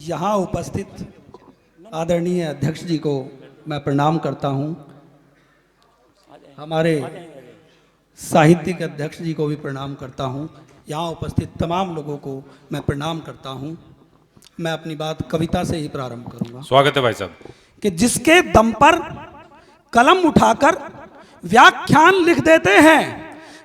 यहाँ उपस्थित आदरणीय अध्यक्ष जी को मैं प्रणाम करता हूँ। हमारे साहित्यिक अध्यक्ष जी को भी प्रणाम करता हूँ। यहाँ उपस्थित तमाम लोगों को मैं प्रणाम करता हूँ। मैं अपनी बात कविता से ही प्रारंभ करूँगा। स्वागत है भाई साहब। कि जिसके दम पर कलम उठाकर व्याख्यान लिख देते हैं,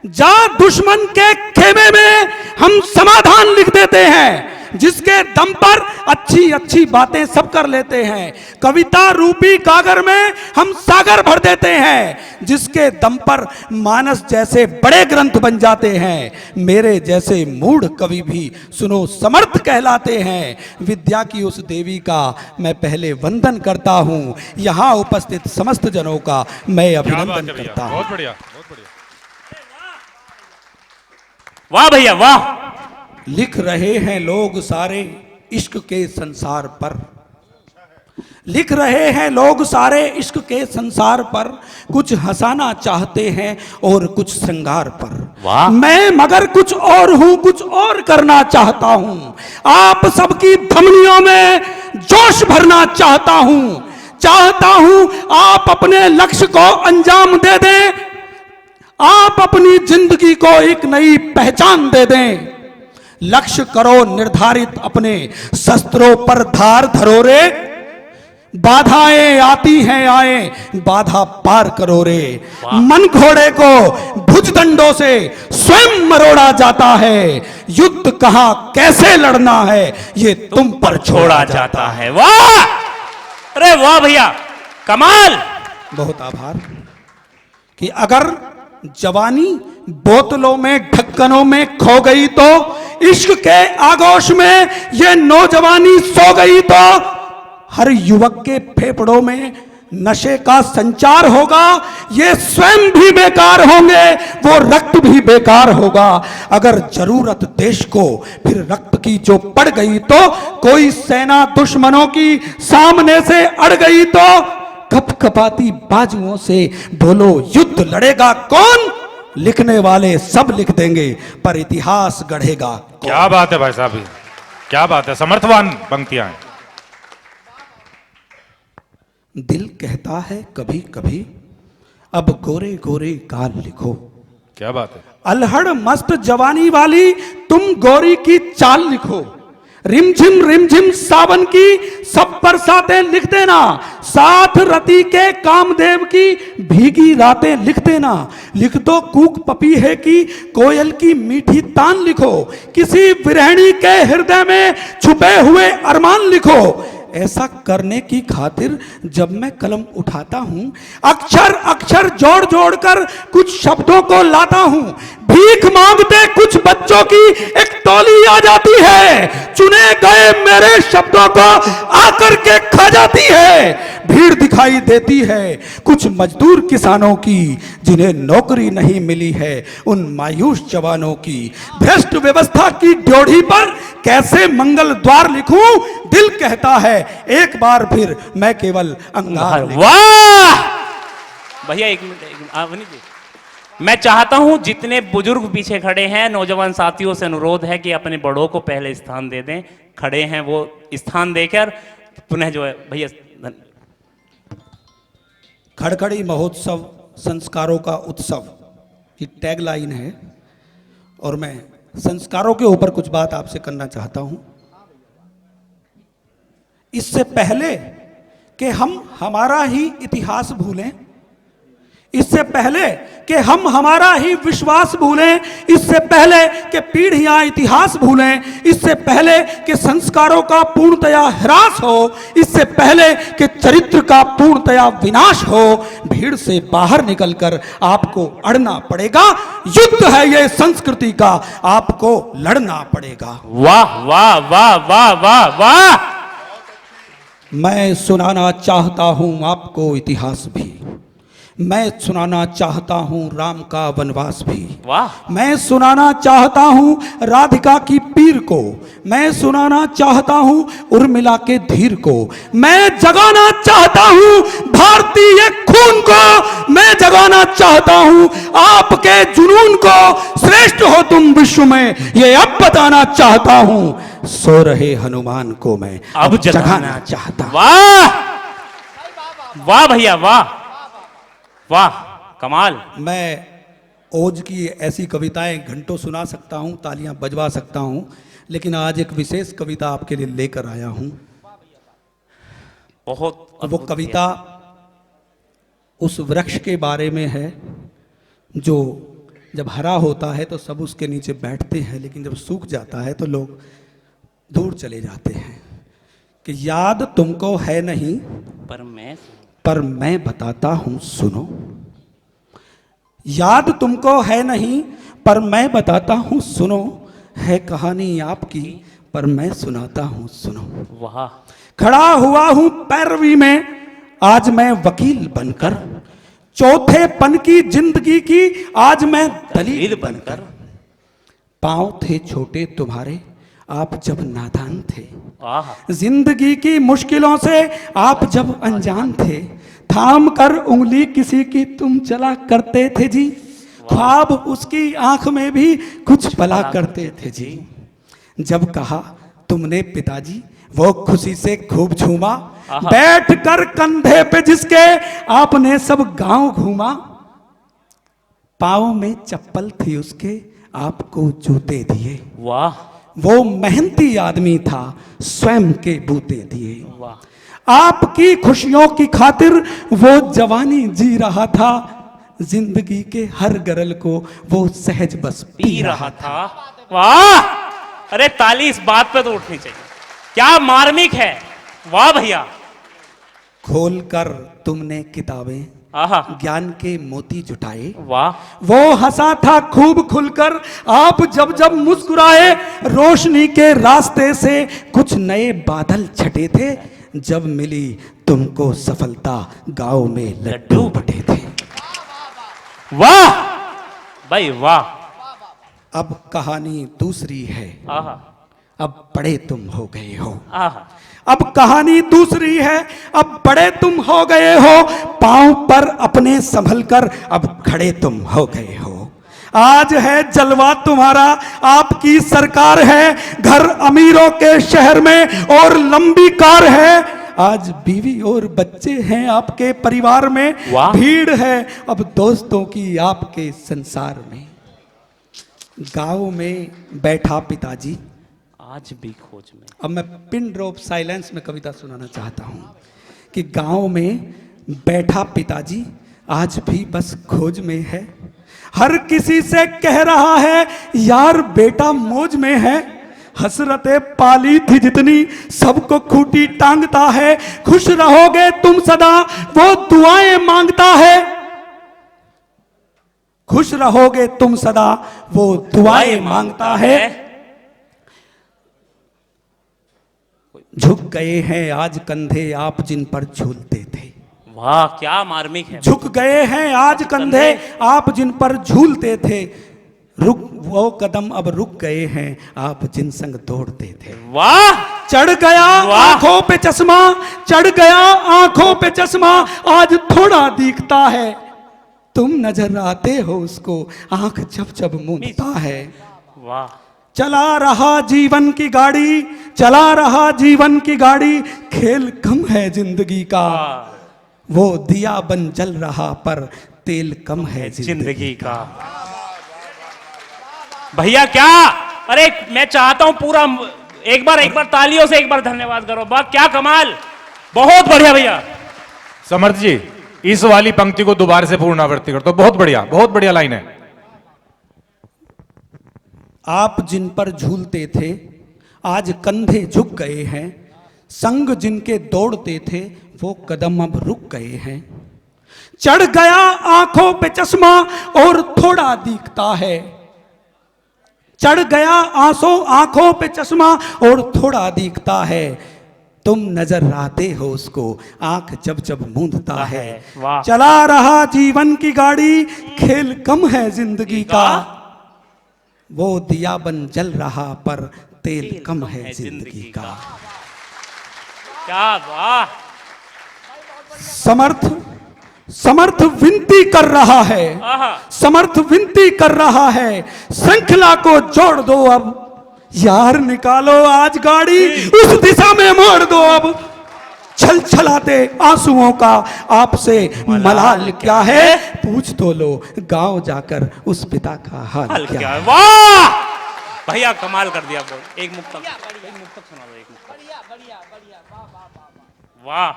जा दुश्मन के खेमे में हम समाधान लिख देते हैं। जिसके दम पर अच्छी अच्छी बातें सब कर लेते हैं, कविता रूपी कागर में हम सागर भर देते हैं। जिसके दम पर मानस जैसे बड़े ग्रंथ बन जाते हैं, मेरे जैसे मूढ़ कवि भी सुनो समर्थ कहलाते हैं। विद्या की उस देवी का मैं पहले वंदन करता हूँ। यहाँ उपस्थित समस्त जनों का मैं अभिनंदन करता हूँ। बहुत बढ़िया, बहुत बढ़िया। वाह भैया वाह। लिख रहे हैं लोग सारे इश्क के संसार पर, लिख रहे हैं लोग सारे इश्क के संसार पर। कुछ हंसाना चाहते हैं और कुछ श्रृंगार पर। वाह। मैं मगर कुछ और हूं, कुछ और करना चाहता हूं। आप सबकी धमनियों में जोश भरना चाहता हूं। चाहता हूं आप अपने लक्ष्य को अंजाम दे दें, आप अपनी जिंदगी को एक नई पहचान दे दें। लक्ष्य करो निर्धारित, अपने शस्त्रों पर धार धरो रे। बाधाएं आती हैं आए, बाधा पार करो रे। मन घोड़े को भुजदंडों से स्वयं मरोड़ा जाता है। युद्ध कहां कैसे लड़ना है, ये तुम पर छोड़ा जाता है। वाह, अरे वाह भैया, कमाल। बहुत आभार। कि अगर जवानी बोतलों में ढक्कनों में खो गई तो इश्क के आगोश में ये नौजवानी सो गई तो हर युवक के फेफड़ों में नशे का संचार होगा। ये स्वयं भी बेकार होंगे, वो रक्त भी बेकार होगा। अगर जरूरत देश को फिर रक्त की जो पड़ गई तो कोई सेना दुश्मनों की सामने से अड़ गई तो कपकपाती बाजुओं से बोलो युद्ध लड़ेगा कौन। लिखने वाले सब लिख देंगे पर इतिहास गढ़ेगा। क्या बात है भाई साहब, क्या बात है, समर्थवान पंक्तियां हैं। दिल कहता है कभी कभी अब गोरे गोरे गाल लिखो। क्या बात है। अल्हड़ मस्त जवानी वाली तुम गोरी की चाल लिखो। रिमझिम सावन की सब बरसातें लिख देना। साथ रति के कामदेव की भीगी रातें लिख देना। लिख दो कूक पपीहे की कोयल की मीठी तान लिखो। किसी विरहणी के हृदय में छुपे हुए अरमान लिखो। ऐसा करने की खातिर जब मैं कलम उठाता हूं, अक्षर अक्षर जोड़ जोड़ कर कुछ शब्दों को लाता हूं। भीख मांगते कुछ बच्चों की एक टोली आ जाती है, चुने गए मेरे शब्दों को आकर के खा जाती है। भीड़ दिखाई देती है कुछ मजदूर किसानों की जिन्हें नौकरी नहीं मिली है, उन मायूस जवानों की। भ्रष्ट व्यवस्था की ड्योढ़ी पर कैसे मंगल द्वार लिखूं। दिल कहता है एक बार फिर मैं केवल अंगार। वाह भैया, एक मिनट अवनी जी, मैं चाहता हूं जितने बुजुर्ग पीछे खड़े हैं, नौजवान साथियों से अनुरोध है कि अपने बड़ों को पहले स्थान दे दें। खड़े हैं वो स्थान देकर पुनः जो है भैया। खड़खड़ी महोत्सव संस्कारों का उत्सव की टैगलाइन है और मैं संस्कारों के ऊपर कुछ बात आपसे करना चाहता हूं। इससे पहले कि हम हमारा ही इतिहास भूलें, इससे पहले कि हम हमारा ही विश्वास भूलें, इससे पहले कि पीढ़ियां इतिहास भूलें, इससे पहले कि संस्कारों का पूर्णतया ह्रास हो, इससे पहले कि चरित्र का पूर्णतया विनाश हो, भीड़ से बाहर निकलकर आपको अड़ना पड़ेगा। युद्ध है ये संस्कृति का, आपको लड़ना पड़ेगा। वाह वाह वाह वाह वाह वाह। मैं सुनाना चाहता हूं आपको इतिहास भी, मैं सुनाना चाहता हूँ राम का वनवास भी, वाह मैं सुनाना चाहता हूँ राधिका की पीर को, मैं सुनाना चाहता हूँ उर्मिला के धीर को, मैं जगाना चाहता हूँ भारतीय खून को, मैं जगाना चाहता हूँ आपके जुनून को, श्रेष्ठ हो तुम विश्व में ये अब बताना चाहता हूँ, सो रहे हनुमान को मैं अब जगाना चाहता हूँ। वाह वाह भैया वाह वाह कमाल। मैं ओज की ऐसी कविताएं घंटों सुना सकता हूं, तालियां बजवा सकता हूं, लेकिन आज एक विशेष कविता आपके लिए लेकर आया हूं। बहुत वो अद्भुत कविता उस वृक्ष के बारे में है जो जब हरा होता है तो सब उसके नीचे बैठते हैं, लेकिन जब सूख जाता है तो लोग दूर चले जाते हैं। कि याद तुमको है नहीं पर मैं बताता हूं सुनो, याद तुमको है नहीं पर मैं बताता हूं सुनो, है कहानी आपकी पर मैं सुनाता हूं सुनो। वाह खड़ा हुआ हूं पैरवी में आज मैं वकील बनकर, चौथे पन की जिंदगी की आज मैं दलील बनकर। पांव थे छोटे तुम्हारे आप जब नादान थे, आहा जिंदगी की मुश्किलों से आप जब अनजान थे, थाम कर उंगली किसी की तुम चला करते थे जी, ख्वाब उसकी आंख में भी कुछ पला करते थे जी। जब कहा तुमने पिताजी वो खुशी से खूब झूमा, बैठ कर कंधे पे जिसके आपने सब गांव घूमा, पाँव में चप्पल थी उसके आपको जूते दिए, वाह वो मेहनती आदमी था स्वयं के बूते दिए। वाह आपकी खुशियों की खातिर वो जवानी जी रहा था, जिंदगी के हर गरल को वो सहज बस पी रहा था। वाह अरे ताली इस बात पे तो उठनी चाहिए, क्या मार्मिक है। वाह भैया खोल कर तुमने किताबें आहा ज्ञान के मोती जुटाए, वाह वो हंसा था खूब खुलकर आप जब जब मुस्कुराए, रोशनी के रास्ते से कुछ नए बादल छटे थे, जब मिली तुमको सफलता गांव में लड्डू बटे थे। वाह भाई वाह। अब कहानी दूसरी है, आहा अब बड़े तुम हो गए हो, आहा अब कहानी दूसरी है, अब बड़े तुम हो गए हो, पांव पर अपने संभल कर अब खड़े तुम हो गए हो। आज है जलवा तुम्हारा, आपकी सरकार है, घर अमीरों के शहर में और लंबी कार है, आज बीवी और बच्चे हैं आपके परिवार में, भीड़ है अब दोस्तों की आपके संसार में। गांव में बैठा पिताजी आज भी खोज में। अब मैं पिन ड्रॉप साइलेंस में कविता सुनाना चाहता हूं कि गांव में बैठा पिताजी आज भी बस खोज में है, हर किसी से कह रहा है यार बेटा मौज में है, हसरतें पाली थी जितनी सबको खूटी टांगता है, खुश रहोगे तुम सदा वो दुआएं मांगता है, खुश रहोगे तुम सदा वो दुआएं मांगता है। झुक गए हैं आज कंधे आप जिन पर झूलते थे, वाह क्या मार्मिक है। झुक गए हैं आज कंधे आप जिन पर झूलते थे, रुक वो कदम अब रुक गए हैं आप जिन संग दौड़ते थे। वाह चढ़ गया आंखों पे चश्मा, चढ़ गया आंखों पे चश्मा, आज थोड़ा दिखता है, तुम नजर आते हो उसको आंख जब जब मूंदता है। वाह चला रहा जीवन की गाड़ी, चला रहा जीवन की गाड़ी, खेल कम है जिंदगी का, वो दिया बन जल रहा पर तेल कम है जिंदगी का। भैया क्या, अरे मैं चाहता हूं पूरा एक बार तालियों से एक बार धन्यवाद करो, बात क्या कमाल, बहुत बढ़िया भैया। समर्थ जी इस वाली पंक्ति को दोबारा से पुनरावृत्ति कर दो, बहुत बढ़िया लाइन है। आप जिन पर झूलते थे आज कंधे झुक गए हैं, संग जिनके दौड़ते थे वो कदम अब रुक गए हैं। चढ़ गया आंखों पे चश्मा और थोड़ा दिखता है, चढ़ गया आंखों पे चश्मा और थोड़ा दिखता है, तुम नजर आते हो उसको आंख जब जब मूंदता है। वाह। चला रहा जीवन की गाड़ी, खेल कम है जिंदगी का, वो दिया बन जल रहा पर तेल कम है जिंदगी का। क्या वाह। समर्थ विनती कर रहा है, आहा। समर्थ विनती कर रहा है, श्रृंखला को जोड़ दो अब, यार निकालो आज गाड़ी, उस दिशा में मोड़ दो अब। छल छलाते आंसुओं का आपसे मलाल क्या है, पूछ तो लो गांव जाकर उस पिता का हाल क्या है। वाह भैया कमाल कर दिया। बोल एक मुक्तक सुना दो, एक मुक्तक। वाह।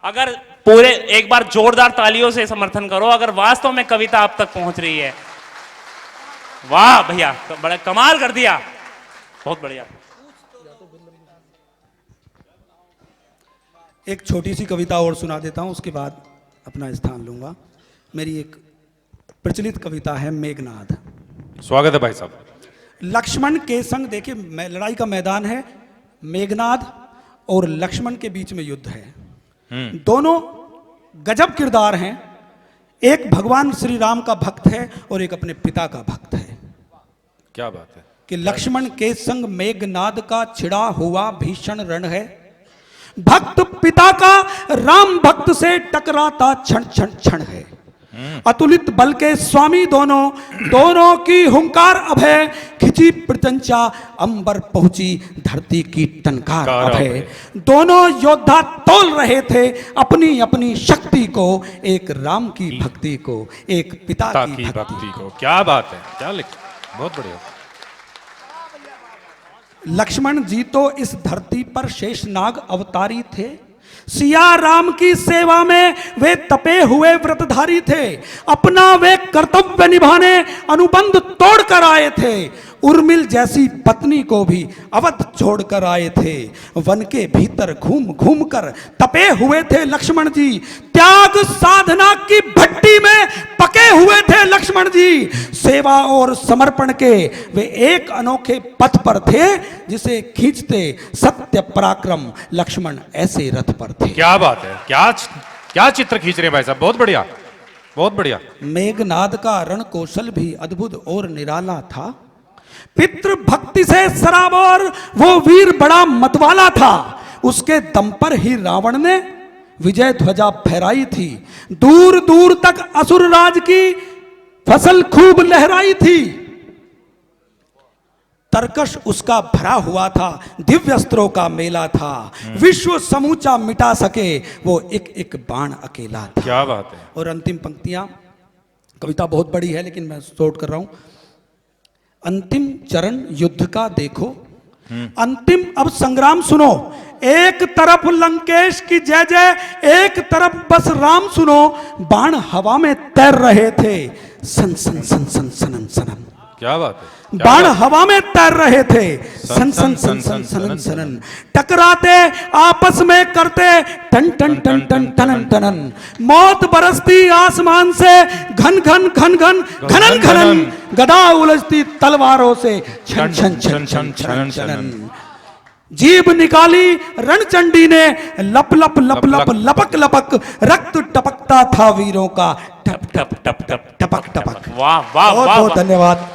अगर पूरे एक बार जोरदार तालियों से समर्थन करो अगर वास्तव में कविता आप तक पहुंच रही है। वाह भैया बड़ा कमाल कर दिया, बहुत बढ़िया। एक छोटी सी कविता और सुना देता हूं, उसके बाद अपना स्थान लूंगा। मेरी एक प्रचलित कविता है मेघनाद। स्वागत है भाई साहब। लक्ष्मण के संग, देखिए लड़ाई का मैदान है, मेघनाद और लक्ष्मण के बीच में युद्ध है। दोनों गजब किरदार हैं, एक भगवान श्री राम का भक्त है और एक अपने पिता का भक्त है। क्या बात है कि लक्ष्मण के संग मेघनाद का छिड़ा हुआ भीषण रण है, भक्त पिता का राम भक्त से टकराता क्षण क्षण क्षण है। अतुलित बल के स्वामी दोनों की हुंकार अभय, खिंची प्रत्यंचा अंबर पहुंची धरती की टनकार अभय। दोनों योद्धा तोल रहे थे अपनी अपनी शक्ति को, एक राम की भक्ति को, एक पिता की भक्ति को। क्या बात है, क्या लिखा, बहुत बढ़िया। लक्ष्मण जी तो इस धरती पर शेषनाग अवतारी थे, सिया राम की सेवा में वे तपे हुए व्रतधारी थे, अपना वे कर्तव्य निभाने अनुबंध तोड़ कर आए थे, उर्मिल जैसी पत्नी को भी अवध छोड़ कर आए थे, वन के भीतर घूम घूम कर तपे हुए थे लक्ष्मण जी, त्याग साधना की भट्टी में पके हुए थे लक्ष्मण जी, सेवा और समर्पण के वे एक अनोखे पथ पर थे, जिसे खींचते सत्य पराक्रम लक्ष्मण ऐसे रथ पर थे। क्या बात है, क्या चित्र खींच रहे हैं भाई साहब, बहुत बढ़िया, बहुत बढ़िया। मेघनाद का रण कौशल भी अद्भुत और निराला था, पितृ भक्ति से सराबोर वो वीर बड़ा मतवाला था, उसके दम पर ही रावण ने विजय ध्वजा फहराई थी, दूर दूर तक असुर राज की फसल खूब लहराई थी, तरकश उसका भरा हुआ था, दिव्यस्त्रों का मेला था, विश्व समूचा मिटा सके वो एक एक बाण अकेला था। क्या बात है। और अंतिम पंक्तियां, कविता बहुत बड़ी है लेकिन मैं शॉर्ट कर रहा हूं। अंतिम चरण युद्ध का देखो, अंतिम अब संग्राम सुनो, एक तरफ लंकेश की जय जय, एक तरफ बस राम सुनो, बाण हवा में तैर रहे थे सन सन सन सन सनन सनन। क्या बात है। बाण हवा में तैर रहे थे सन सन सन सन सनन सनन, टकराते आपस में करते टन टन टन टन टनन टनन, मौत बरसती आसमान से घन घन घन घन घनन घनन, गदा उलझती तलवारों से छन छन छन छन छन छन, जीभ निकाली रणचंडी ने लप लप लप लप लपक लपक, रक्त टपकता था वीरों का टप टप टप टप टपक टपक। वाह वाह बहुत वाह, बहुत धन्यवाद।